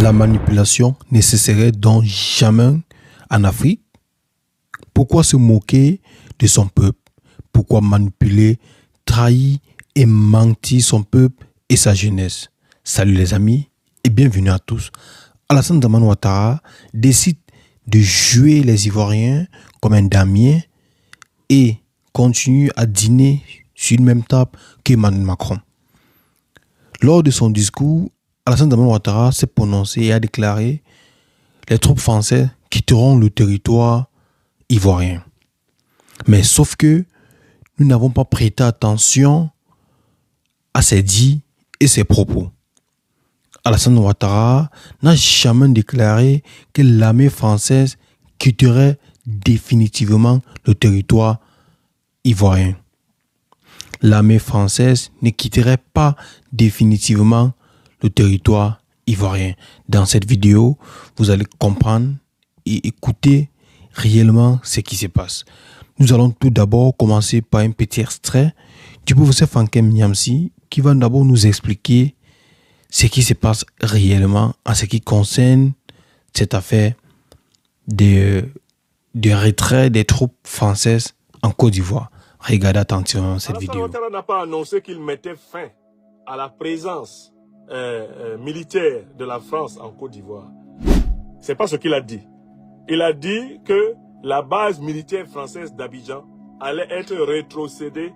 La manipulation ne cesserait donc jamais en Afrique. Pourquoi se moquer de son peuple? Pourquoi manipuler, trahir et mentir son peuple et sa jeunesse? Salut les amis et bienvenue à tous. Alassane Dramane Ouattara décide de jouer les Ivoiriens comme un damier et continue à dîner sur une même table qu'Emmanuel Macron. Lors de son discours, Alassane Dramane Ouattara s'est prononcé et a déclaré « Les troupes françaises quitteront le territoire ivoirien ». Mais sauf que nous n'avons pas prêté attention à ses dits et ses propos. Alassane Ouattara n'a jamais déclaré que l'armée française quitterait définitivement le territoire ivoirien. L'armée française ne quitterait pas définitivement le territoire ivoirien. Dans cette vidéo, vous allez comprendre et écouter réellement ce qui se passe. Nous allons tout d'abord commencer par un petit extrait du professeur Fankem Nyamsi qui va d'abord nous expliquer ce qui se passe réellement en ce qui concerne cette affaire de retrait des troupes françaises en Côte d'Ivoire. Regardez attentivement cette vidéo. Alassane Ouattara n'a pas annoncé qu'il mettait fin à la présence militaire de la France en Côte d'Ivoire. C'est pas ce qu'il a dit. Il a dit que la base militaire française d'Abidjan allait être rétrocédée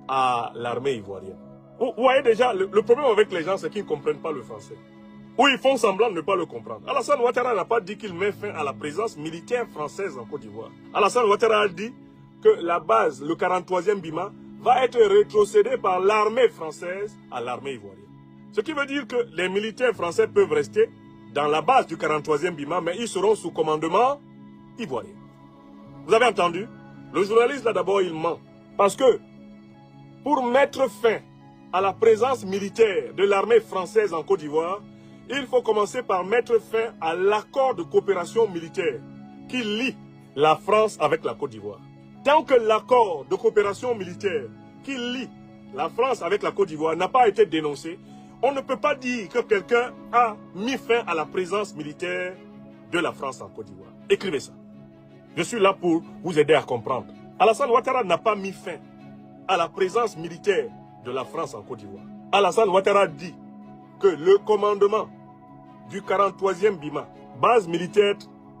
à l'armée ivoirienne. Vous voyez déjà, le problème avec les gens, c'est qu'ils ne comprennent pas le français. Ou ils font semblant de ne pas le comprendre. Alassane Ouattara n'a pas dit qu'il met fin à la présence militaire française en Côte d'Ivoire. Alassane Ouattara a dit que la base, le 43e BIMA, va être rétrocédée par l'armée française à l'armée ivoirienne. Ce qui veut dire que les militaires français peuvent rester dans la base du 43e BIMA, mais ils seront sous commandement ivoirien. Vous avez entendu? Le journaliste, là, d'abord, il ment. Parce que, pour mettre fin à la présence militaire de l'armée française en Côte d'Ivoire, il faut commencer par mettre fin à l'accord de coopération militaire qui lie la France avec la Côte d'Ivoire. Tant que l'accord de coopération militaire qui lie la France avec la Côte d'Ivoire n'a pas été dénoncé, on ne peut pas dire que quelqu'un a mis fin à la présence militaire de la France en Côte d'Ivoire. Écrivez ça. Je suis là pour vous aider à comprendre. Alassane Ouattara n'a pas mis fin à la présence militaire de la France en Côte d'Ivoire. Alassane Ouattara dit que le commandement du 43e BIMA, base militaire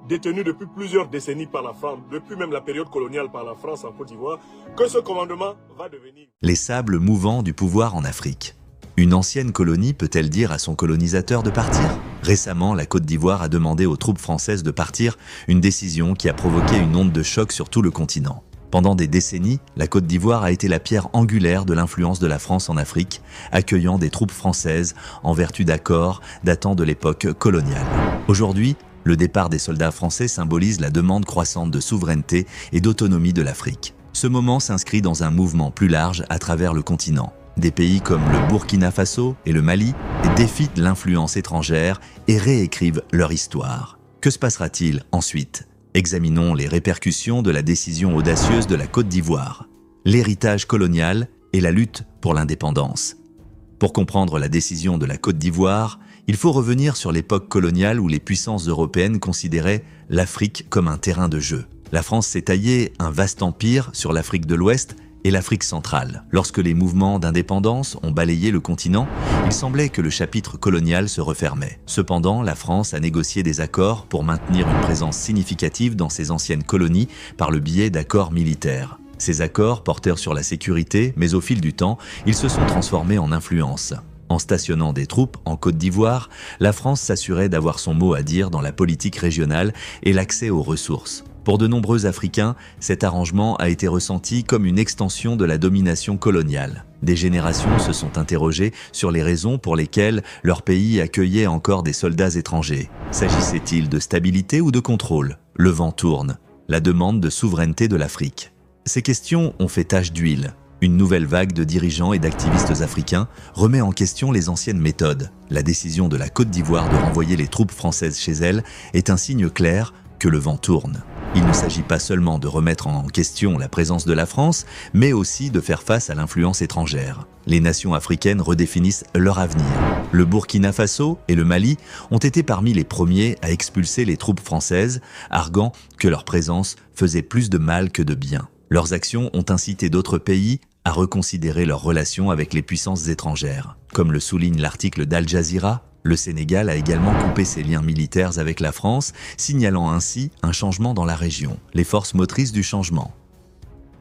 détenue depuis plusieurs décennies par la France, depuis même la période coloniale par la France en Côte d'Ivoire, que ce commandement va devenir... Les sables mouvants du pouvoir en Afrique. Une ancienne colonie peut-elle dire à son colonisateur de partir? Récemment, la Côte d'Ivoire a demandé aux troupes françaises de partir, une décision qui a provoqué une onde de choc sur tout le continent. Pendant des décennies, la Côte d'Ivoire a été la pierre angulaire de l'influence de la France en Afrique, accueillant des troupes françaises en vertu d'accords datant de l'époque coloniale. Aujourd'hui, le départ des soldats français symbolise la demande croissante de souveraineté et d'autonomie de l'Afrique. Ce moment s'inscrit dans un mouvement plus large à travers le continent. Des pays comme le Burkina Faso et le Mali défient l'influence étrangère et réécrivent leur histoire. Que se passera-t-il ensuite? Examinons les répercussions de la décision audacieuse de la Côte d'Ivoire, l'héritage colonial et la lutte pour l'indépendance. Pour comprendre la décision de la Côte d'Ivoire, il faut revenir sur l'époque coloniale où les puissances européennes considéraient l'Afrique comme un terrain de jeu. La France s'est taillé un vaste empire sur l'Afrique de l'Ouest et l'Afrique centrale. Lorsque les mouvements d'indépendance ont balayé le continent, il semblait que le chapitre colonial se refermait. Cependant, la France a négocié des accords pour maintenir une présence significative dans ses anciennes colonies par le biais d'accords militaires. Ces accords portèrent sur la sécurité, mais au fil du temps, ils se sont transformés en influence. En stationnant des troupes en Côte d'Ivoire, la France s'assurait d'avoir son mot à dire dans la politique régionale et l'accès aux ressources. Pour de nombreux Africains, cet arrangement a été ressenti comme une extension de la domination coloniale. Des générations se sont interrogées sur les raisons pour lesquelles leur pays accueillait encore des soldats étrangers. S'agissait-il de stabilité ou de contrôle? Le vent tourne. La demande de souveraineté de l'Afrique. Ces questions ont fait tache d'huile. Une nouvelle vague de dirigeants et d'activistes africains remet en question les anciennes méthodes. La décision de la Côte d'Ivoire de renvoyer les troupes françaises chez elle est un signe clair que le vent tourne. Il ne s'agit pas seulement de remettre en question la présence de la France, mais aussi de faire face à l'influence étrangère. Les nations africaines redéfinissent leur avenir. Le Burkina Faso et le Mali ont été parmi les premiers à expulser les troupes françaises, arguant que leur présence faisait plus de mal que de bien. Leurs actions ont incité d'autres pays à reconsidérer leurs relations avec les puissances étrangères. Comme le souligne l'article d'Al Jazeera, le Sénégal a également coupé ses liens militaires avec la France, signalant ainsi un changement dans la région. Les forces motrices du changement.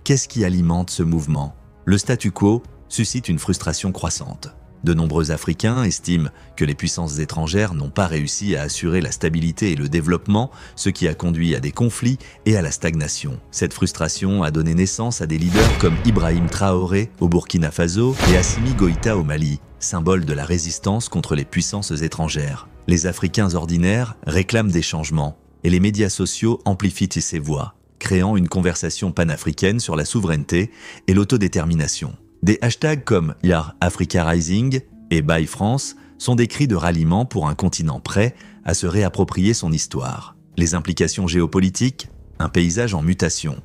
Qu'est-ce qui alimente ce mouvement? Le statu quo suscite une frustration croissante. De nombreux Africains estiment que les puissances étrangères n'ont pas réussi à assurer la stabilité et le développement, ce qui a conduit à des conflits et à la stagnation. Cette frustration a donné naissance à des leaders comme Ibrahim Traoré au Burkina Faso et Assimi Goïta au Mali, symbole de la résistance contre les puissances étrangères. Les Africains ordinaires réclament des changements et les médias sociaux amplifient ces voix, créant une conversation panafricaine sur la souveraineté et l'autodétermination. Des hashtags comme Yar Africa Rising et Buy France sont des cris de ralliement pour un continent prêt à se réapproprier son histoire. Les implications géopolitiques, un paysage en mutation.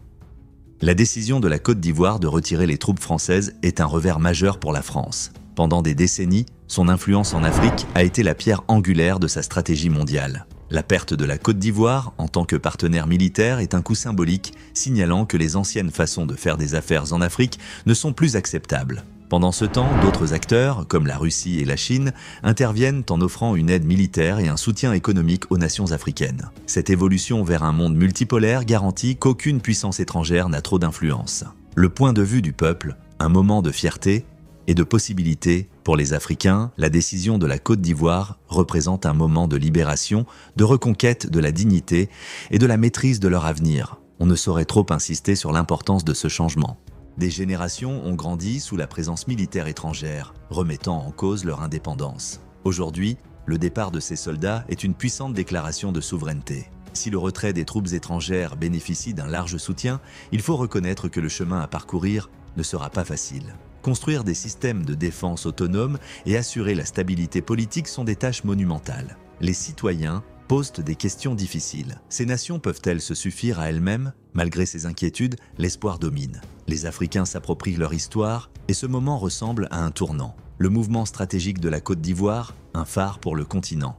La décision de la Côte d'Ivoire de retirer les troupes françaises est un revers majeur pour la France. Pendant des décennies, son influence en Afrique a été la pierre angulaire de sa stratégie mondiale. La perte de la Côte d'Ivoire en tant que partenaire militaire est un coup symbolique, signalant que les anciennes façons de faire des affaires en Afrique ne sont plus acceptables. Pendant ce temps, d'autres acteurs, comme la Russie et la Chine, interviennent en offrant une aide militaire et un soutien économique aux nations africaines. Cette évolution vers un monde multipolaire garantit qu'aucune puissance étrangère n'a trop d'influence. Le point de vue du peuple, un moment de fierté et de possibilités. Pour les Africains, la décision de la Côte d'Ivoire représente un moment de libération, de reconquête de la dignité et de la maîtrise de leur avenir. On ne saurait trop insister sur l'importance de ce changement. Des générations ont grandi sous la présence militaire étrangère, remettant en cause leur indépendance. Aujourd'hui, le départ de ces soldats est une puissante déclaration de souveraineté. Si le retrait des troupes étrangères bénéficie d'un large soutien, il faut reconnaître que le chemin à parcourir ne sera pas facile. Construire des systèmes de défense autonomes et assurer la stabilité politique sont des tâches monumentales. Les citoyens posent des questions difficiles. Ces nations peuvent-elles se suffire à elles-mêmes? Malgré ces inquiétudes, l'espoir domine. Les Africains s'approprient leur histoire et ce moment ressemble à un tournant. Le mouvement stratégique de la Côte d'Ivoire, un phare pour le continent.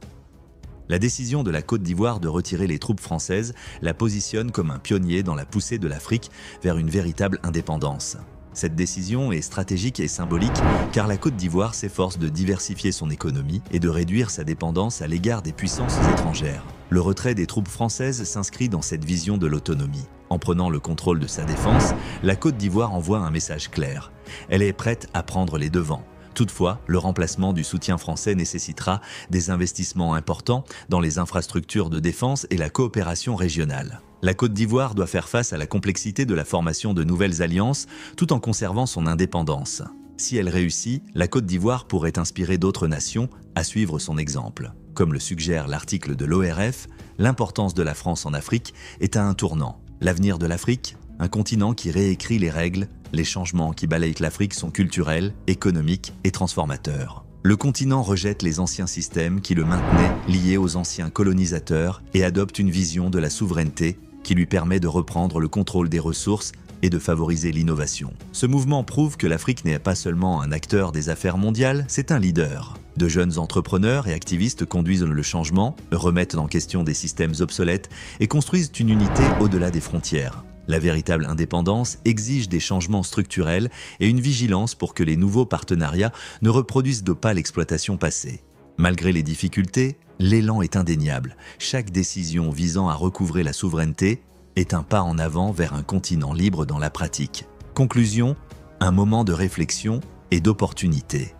La décision de la Côte d'Ivoire de retirer les troupes françaises la positionne comme un pionnier dans la poussée de l'Afrique vers une véritable indépendance. Cette décision est stratégique et symbolique car la Côte d'Ivoire s'efforce de diversifier son économie et de réduire sa dépendance à l'égard des puissances étrangères. Le retrait des troupes françaises s'inscrit dans cette vision de l'autonomie. En prenant le contrôle de sa défense, la Côte d'Ivoire envoie un message clair. Elle est prête à prendre les devants. Toutefois, le remplacement du soutien français nécessitera des investissements importants dans les infrastructures de défense et la coopération régionale. La Côte d'Ivoire doit faire face à la complexité de la formation de nouvelles alliances tout en conservant son indépendance. Si elle réussit, la Côte d'Ivoire pourrait inspirer d'autres nations à suivre son exemple. Comme le suggère l'article de l'ORF, l'importance de la France en Afrique est à un tournant. L'avenir de l'Afrique, un continent qui réécrit les règles, les changements qui balayent l'Afrique sont culturels, économiques et transformateurs. Le continent rejette les anciens systèmes qui le maintenaient lié aux anciens colonisateurs et adopte une vision de la souveraineté qui lui permet de reprendre le contrôle des ressources et de favoriser l'innovation. Ce mouvement prouve que l'Afrique n'est pas seulement un acteur des affaires mondiales, c'est un leader. De jeunes entrepreneurs et activistes conduisent le changement, remettent en question des systèmes obsolètes et construisent une unité au-delà des frontières. La véritable indépendance exige des changements structurels et une vigilance pour que les nouveaux partenariats ne reproduisent pas l'exploitation passée. Malgré les difficultés, l'élan est indéniable. Chaque décision visant à recouvrer la souveraineté est un pas en avant vers un continent libre dans la pratique. Conclusion, un moment de réflexion et d'opportunité.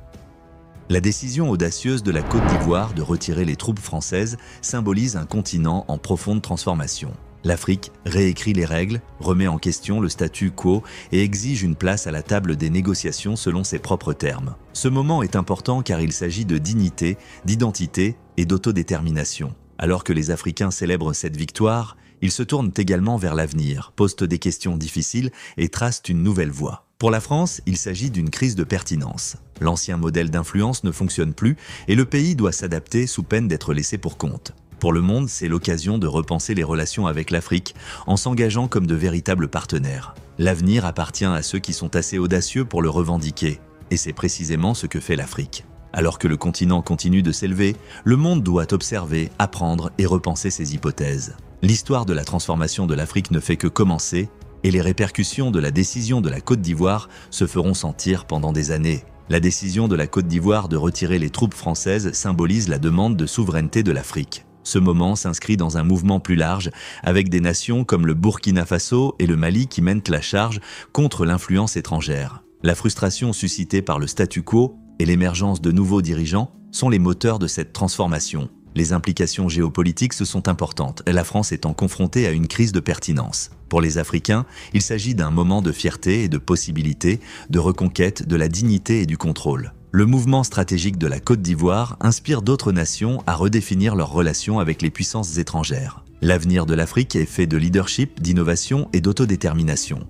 La décision audacieuse de la Côte d'Ivoire de retirer les troupes françaises symbolise un continent en profonde transformation. L'Afrique réécrit les règles, remet en question le statu quo et exige une place à la table des négociations selon ses propres termes. Ce moment est important car il s'agit de dignité, d'identité et d'autodétermination. Alors que les Africains célèbrent cette victoire, ils se tournent également vers l'avenir, posent des questions difficiles et tracent une nouvelle voie. Pour la France, il s'agit d'une crise de pertinence. L'ancien modèle d'influence ne fonctionne plus et le pays doit s'adapter sous peine d'être laissé pour compte. Pour le monde, c'est l'occasion de repenser les relations avec l'Afrique en s'engageant comme de véritables partenaires. L'avenir appartient à ceux qui sont assez audacieux pour le revendiquer, et c'est précisément ce que fait l'Afrique. Alors que le continent continue de s'élever, le monde doit observer, apprendre et repenser ses hypothèses. L'histoire de la transformation de l'Afrique ne fait que commencer, et les répercussions de la décision de la Côte d'Ivoire se feront sentir pendant des années. La décision de la Côte d'Ivoire de retirer les troupes françaises symbolise la demande de souveraineté de l'Afrique. Ce moment s'inscrit dans un mouvement plus large, avec des nations comme le Burkina Faso et le Mali qui mènent la charge contre l'influence étrangère. La frustration suscitée par le statu quo et l'émergence de nouveaux dirigeants sont les moteurs de cette transformation. Les implications géopolitiques se sont importantes, la France étant confrontée à une crise de pertinence. Pour les Africains, il s'agit d'un moment de fierté et de possibilité, de reconquête de la dignité et du contrôle. Le mouvement stratégique de la Côte d'Ivoire inspire d'autres nations à redéfinir leurs relations avec les puissances étrangères. L'avenir de l'Afrique est fait de leadership, d'innovation et d'autodétermination.